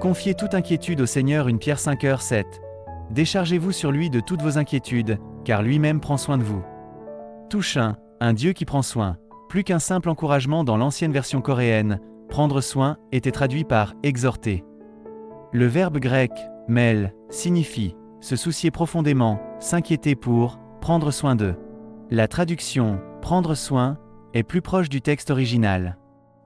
Confiez toute inquiétude au Seigneur. 1 Pierre 5:7. Déchargez-vous sur lui de toutes vos inquiétudes, car lui-même prend soin de vous. Touche un Dieu qui prend soin. Plus qu'un simple encouragement dans l'ancienne version coréenne, prendre soin était traduit par exhorter. Le verbe grec mel signifie se soucier profondément, s'inquiéter pour, prendre soin de. La traduction prendre soin est plus proche du texte original.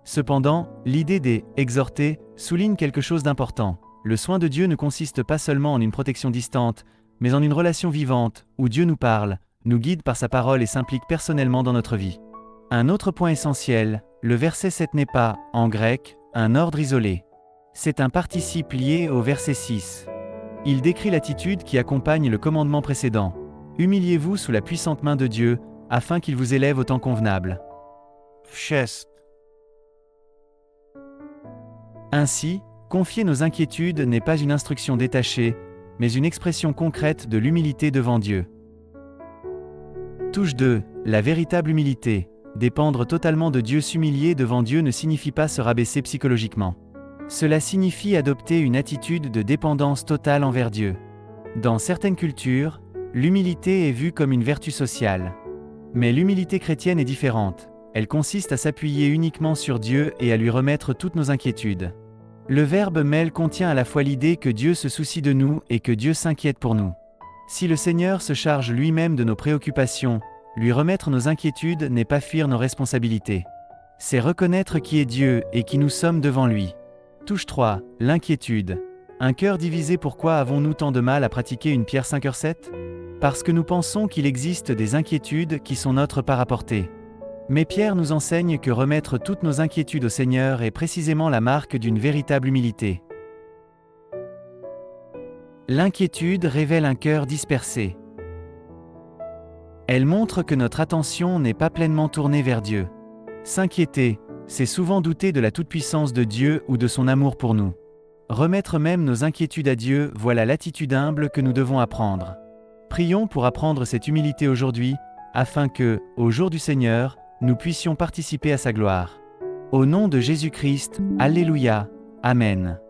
Cependant, l'idée des exhorter souligne quelque chose d'important. Le soin de Dieu ne consiste pas seulement en une protection distante, mais en une relation vivante, où Dieu nous parle, nous guide par sa parole et s'implique personnellement dans notre vie. Un autre point essentiel, le verset 7 n'est pas, en grec, un ordre isolé. C'est un participe lié au verset 6. Il décrit l'attitude qui accompagne le commandement précédent. Humiliez-vous sous la puissante main de Dieu, afin qu'il vous élève au temps convenable. Chest. Ainsi, confier nos inquiétudes n'est pas une instruction détachée, mais une expression concrète de l'humilité devant Dieu. Touche 2. La véritable humilité. Dépendre totalement de Dieu. S'humilier devant Dieu ne signifie pas se rabaisser psychologiquement. Cela signifie adopter une attitude de dépendance totale envers Dieu. Dans certaines cultures, l'humilité est vue comme une vertu sociale. Mais l'humilité chrétienne est différente. Elle consiste à s'appuyer uniquement sur Dieu et à lui remettre toutes nos inquiétudes. Le verbe mel contient à la fois l'idée que Dieu se soucie de nous et que Dieu s'inquiète pour nous. Si le Seigneur se charge lui-même de nos préoccupations, lui remettre nos inquiétudes n'est pas fuir nos responsabilités. C'est reconnaître qui est Dieu et qui nous sommes devant lui. Touche 3. L'inquiétude. Un cœur divisé. Pourquoi avons-nous tant de mal à pratiquer 1 Pierre 5:7 ? Parce que nous pensons qu'il existe des inquiétudes qui sont notre part à porter. Mais Pierre nous enseigne que remettre toutes nos inquiétudes au Seigneur est précisément la marque d'une véritable humilité. L'inquiétude révèle un cœur dispersé. Elle montre que notre attention n'est pas pleinement tournée vers Dieu. S'inquiéter, c'est souvent douter de la toute-puissance de Dieu ou de son amour pour nous. Remettre même nos inquiétudes à Dieu, voilà l'attitude humble que nous devons apprendre. Prions pour apprendre cette humilité aujourd'hui, afin que, au jour du Seigneur, nous puissions participer à sa gloire. Au nom de Jésus-Christ, Alléluia, Amen.